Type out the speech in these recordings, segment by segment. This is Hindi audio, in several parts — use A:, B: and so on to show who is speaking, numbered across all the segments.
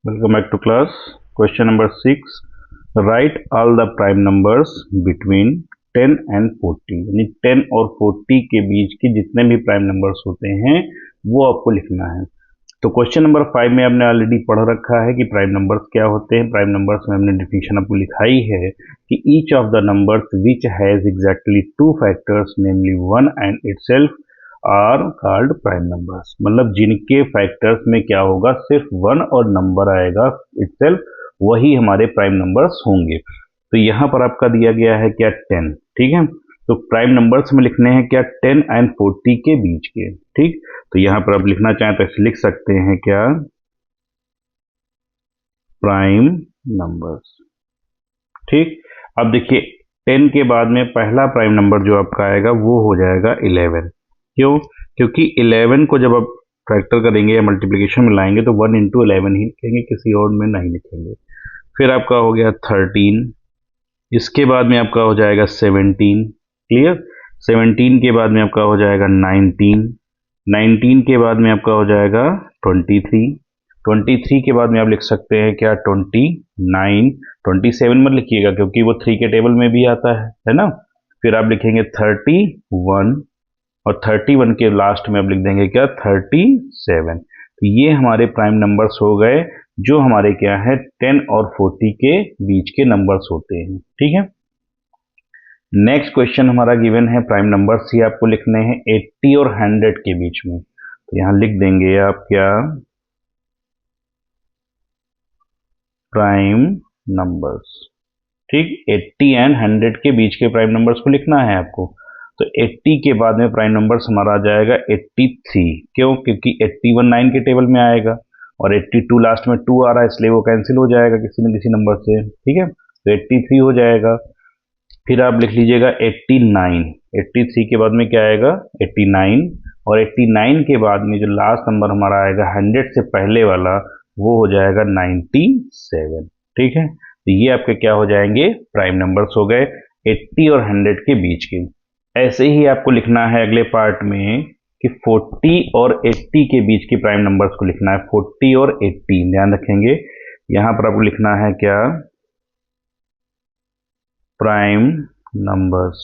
A: Welcome back to class. Question number 6. Write all the prime numbers between 10 and 40. यानी 10 और 40 के बीच के जितने भी प्राइम नंबर्स होते हैं वो आपको लिखना है। तो क्वेश्चन नंबर 5 में आपने ऑलरेडी पढ़ रखा है कि प्राइम नंबर्स क्या होते हैं। प्राइम नंबर्स में हमने डिफिनेशन आपको लिखाई है कि each of the numbers which has exactly two factors namely 1 and itself are called prime numbers. मतलब जिनके फैक्टर्स में क्या होगा, सिर्फ 1 और नंबर आएगा इटसेल्फ, वही हमारे प्राइम नंबर्स होंगे। तो यहाँ पर आपका दिया गया है क्या 10, ठीक है। तो प्राइम नंबर्स में लिखने हैं क्या 10 एंड 40 के बीच के, ठीक। तो यहाँ पर आप लिखना चाहें तो लिख सकते हैं क्या प्राइम नंबर्स, ठीक। अब देखिए 10 के बाद में पहला प्राइम नंबर जो आपका आएगा वो हो जाएगा 11। क्यों? क्योंकि 11 को जब आप फैक्टर करेंगे या मल्टीप्लिकेशन में लाएंगे तो 1 इंटू 11 ही लिखेंगे, किसी और में नहीं लिखेंगे। फिर आपका हो गया 13, इसके बाद में आपका हो जाएगा 17, क्लियर। 17 के बाद में आपका हो जाएगा 19, 19 के बाद में आपका हो जाएगा 23, 23 के बाद में आप लिख सकते हैं क्या 29, 27 मत लिखिएगा क्योंकि वो 3 के टेबल में भी आता है ना। फिर आप लिखेंगे 31 और 31 के लास्ट में आप लिख देंगे क्या 37। तो ये हमारे प्राइम नंबर्स हो गए जो हमारे क्या है 10 और 40 के बीच के नंबर्स होते हैं, ठीक है। नेक्स्ट क्वेश्चन हमारा गिवन है प्राइम नंबर्स ही आपको लिखने हैं 80 और 100 के बीच में। तो यहां लिख देंगे आप क्या प्राइम नंबर्स, ठीक। 80 एंड 100 के बीच के प्राइम नंबर्स को लिखना है आपको। तो 80 के बाद में प्राइम नंबर्स हमारा आ जाएगा 83। क्यों? क्योंकि 81 9 के टेबल में आएगा और 82 लास्ट में 2 आ रहा है, इसलिए वो कैंसिल हो जाएगा किसी न किसी नंबर से, ठीक है। तो 83 हो जाएगा। फिर आप लिख लीजिएगा 89, 83 के बाद में क्या आएगा 89, और 89 के बाद में जो लास्ट नंबर हमारा आएगा 100 से पहले वाला वो हो जाएगा 97, ठीक है। तो ये आपके क्या हो जाएंगे प्राइम नंबर्स हो गए 80 और 100 के बीच के। ऐसे ही आपको लिखना है अगले पार्ट में कि 40 और 80 के बीच के प्राइम नंबर्स को लिखना है। 40 और 80 ध्यान रखेंगे, यहां पर आपको लिखना है क्या प्राइम नंबर्स,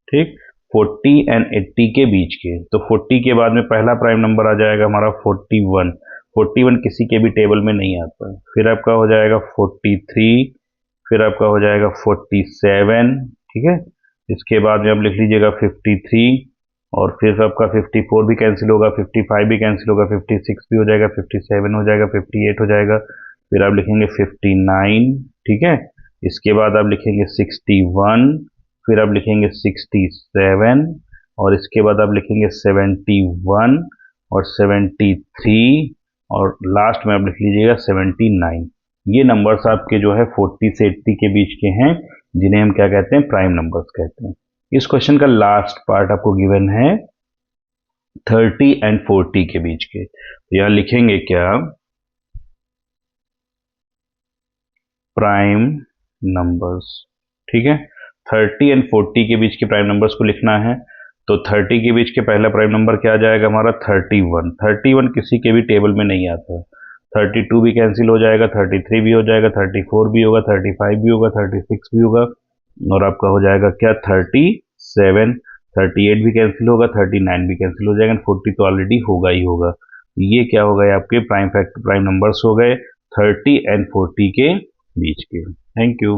A: ठीक। 40 एंड 80 के बीच के। तो 40 के बाद में पहला प्राइम नंबर आ जाएगा हमारा 41, 41 किसी के भी टेबल में नहीं आता। फिर आपका हो जाएगा 43, फिर आपका हो जाएगा 47, ठीक है। इसके बाद में आप लिख लीजिएगा 53, और फिर आपका 54 भी कैंसिल होगा, 55 भी कैंसिल होगा, 56 भी हो जाएगा, 57 हो जाएगा, 58 हो जाएगा। फिर आप लिखेंगे 59, ठीक है। इसके बाद आप लिखेंगे 61, फिर आप लिखेंगे 67, और इसके बाद आप लिखेंगे 71 और 73, और लास्ट में आप लिख लीजिएगा 79। ये नंबर्स आपके जो है 40 से 80 के बीच के हैं, जिन्हें हम क्या कहते हैं प्राइम नंबर्स कहते हैं। इस क्वेश्चन का लास्ट पार्ट आपको गिवन है 30 एंड 40 के बीच के। तो यहां लिखेंगे क्या प्राइम नंबर्स, ठीक है। 30 एंड 40 के बीच के प्राइम नंबर्स को लिखना है। तो 30 के बीच के पहला प्राइम नंबर क्या आ जाएगा हमारा 31, 31 किसी के भी टेबल में नहीं आता। 32 भी कैंसिल हो जाएगा, 33 भी हो जाएगा, 34 भी होगा, 35 भी होगा, 36 भी होगा, और आपका हो जाएगा क्या 37, 38 भी कैंसिल होगा, 39 भी कैंसिल हो जाएगा, 40 तो ऑलरेडी होगा ही होगा। ये क्या हो गए आपके प्राइम नंबर्स हो गए 30 एंड 40 के बीच के। Thank you.